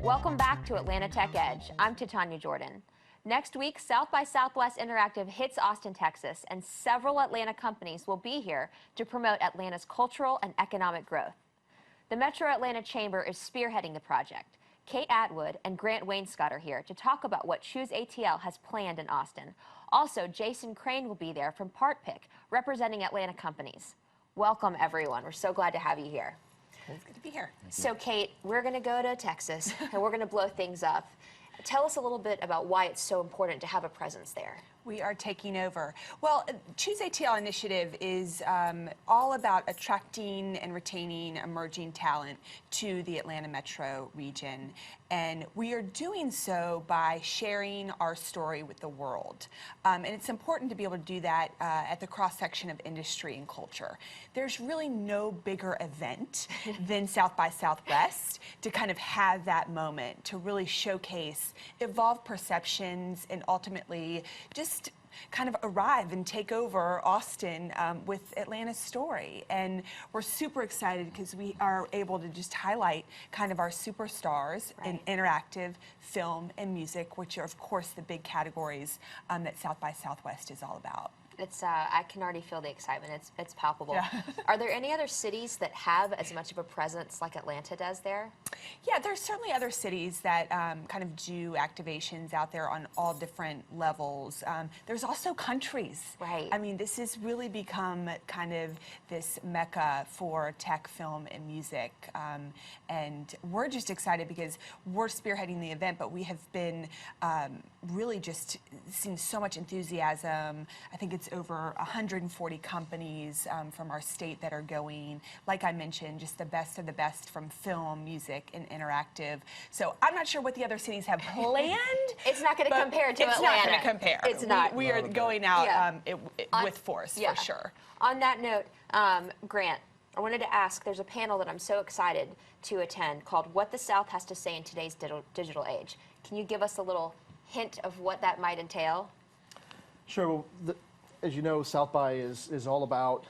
Welcome back to Atlanta Tech Edge. I'm Titania Jordan. Next week, South by Southwest Interactive hits Austin, Texas, and several Atlanta companies will be here to promote Atlanta's cultural and economic growth. The Metro Atlanta Chamber is spearheading the project. Kate Atwood and Grant Wainscott are here to talk about what ChooseATL has planned in Austin. Also, Jason Crane will be there from PartPick, representing Atlanta companies. Welcome, everyone. We're so glad to have you here. It's good to be here. So, Kate, we're going to go to Texas, and we're going to blow things up. Tell us a little bit about why it's so important to have a presence there. We are taking over. Well, ChooseATL initiative is all about attracting and retaining emerging talent to the Atlanta metro region. And we are doing so by sharing our story with the world. And it's important to be able to do that at the cross-section of industry and culture. There's really no bigger event than South by Southwest to kind of have that moment, to really showcase evolved perceptions and ultimately just kind of arrive and take over Austin with Atlanta's story. And we're super excited because we are able to just highlight kind of our superstars in interactive, film, and music, which are, of course, the big categories that South by Southwest is all about. It's I can already feel the excitement. It's palpable. Yeah. Are there any other cities that have as much of a presence like Atlanta does there? Yeah, there's certainly other cities that kind of do activations out there on all different levels. There's also countries. Right. I mean, this has really become kind of this mecca for tech, film, and music. And we're just excited because we're spearheading the event, but we have been really just seeing so much enthusiasm. I think it's over 140 companies from our state that are going. Like I mentioned, just the best of the best from film, music, and interactive. So I'm not sure what the other cities have planned. It's not going to compare to Atlanta. It's not going to compare. It's not. We are going out with force, for sure. On that note, Grant, I wanted to ask, there's a panel that I'm so excited to attend called What the South Has to Say in Today's Digital Age. Can you give us a little hint of what that might entail? Sure. Well, as you know, South by is all about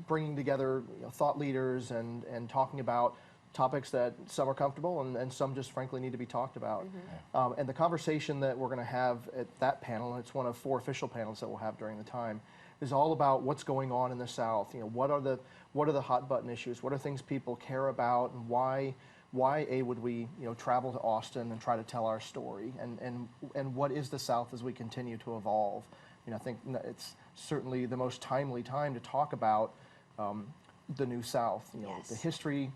bringing together thought leaders and talking about topics that some are comfortable and some just frankly need to be talked about. Mm-hmm. And the conversation that we're going to have at that panel, and it's one of 4 official panels that we'll have during the time, is all about what's going on in the South. What are the hot button issues? What are things people care about, and why would we travel to Austin and try to tell our story? And what is the South as we continue to evolve? I think it's certainly the most timely time to talk about the New South. Yes. The history,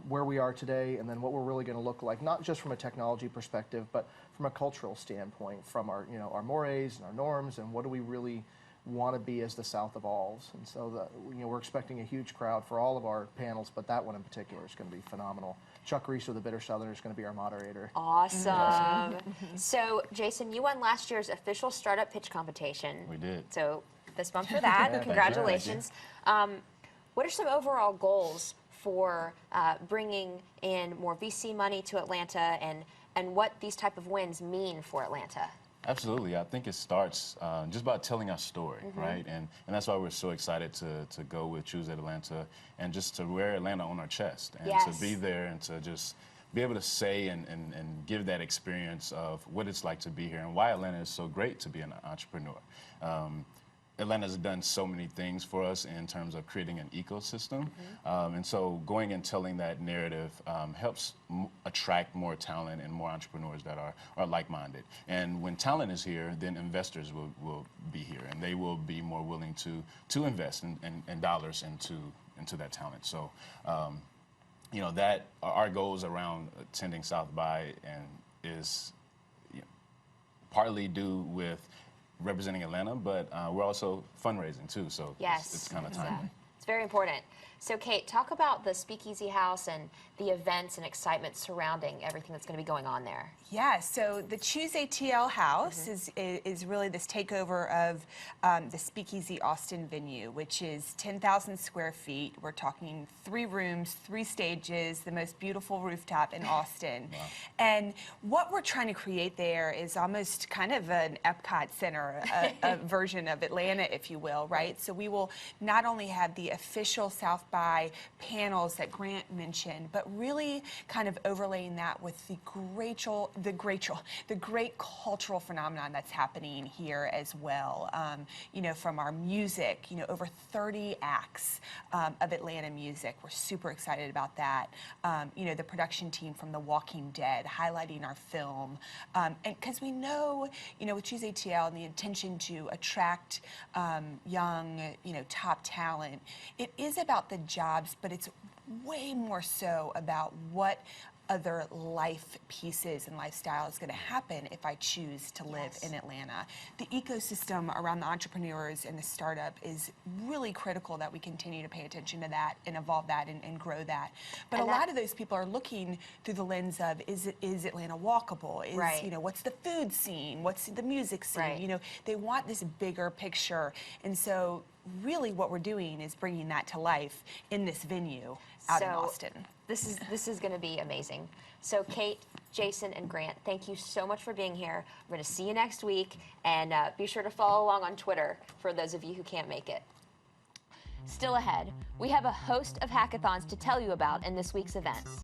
where we are today, and then what we're really going to look like, not just from a technology perspective, but from a cultural standpoint, from our our mores and our norms, and what do we really want to be as the South evolves. And so we're expecting a huge crowd for all of our panels, but that one in particular is going to be phenomenal. Chuck Reese with the Bitter Southerner is going to be our moderator. Awesome. So, Jason, you won last year's official startup pitch competition. We did. So, fist bump for that. Yeah, congratulations. What are some overall goals for bringing in more VC money to Atlanta, and what these type of wins mean for Atlanta? Absolutely. I think it starts just by telling our story, right? And that's why we're so excited to go with Choose Atlanta and just to wear Atlanta on our chest and to be there and to just be able to say and give that experience of what it's like to be here and why Atlanta is so great to be an entrepreneur. Atlanta's done so many things for us in terms of creating an ecosystem. And so going and telling that narrative helps attract more talent and more entrepreneurs that are like-minded. And when talent is here, then investors will be here, and they will be more willing to invest in dollars into that talent. So, that our goals around attending South by and is partly due with representing Atlanta, but we're also fundraising too, so it's kind of timely. It's very important. So, Kate, talk about the Speakeasy House and the events and excitement surrounding everything that's going to be going on there. Yeah, so the ChooseATL House is really this takeover of the Speakeasy Austin venue, which is 10,000 square feet. We're talking 3 rooms, 3 stages, the most beautiful rooftop in Austin. Wow. And what we're trying to create there is almost kind of an Epcot Center, a version of Atlanta, if you will, right? So we will not only have the official South by panels that Grant mentioned, but really kind of overlaying that with the great cultural phenomenon that's happening here as well. You know, from our music, you know, over 30 acts of Atlanta music. We're super excited about that. You know, the production team from The Walking Dead highlighting our film. And because we know, you know, with ChooseATL and the intention to attract young, you know, top talent, it is about the jobs, but it's way more so about what other life pieces and lifestyle is going to happen if I choose to live in Atlanta. The ecosystem around the entrepreneurs and the startup is really critical that we continue to pay attention to that and evolve that and grow that. But a lot of those people are looking through the lens of, is Atlanta walkable? You know, what's the food scene? What's the music scene? You know, they want this bigger picture. And so really what we're doing is bringing that to life in this venue out in Austin. This is going to be amazing. So Kate, Jason, and Grant, thank you so much for being here. We're going to see you next week, and be sure to follow along on Twitter for those of you who can't make it. Still ahead, we have a host of hackathons to tell you about in this week's events.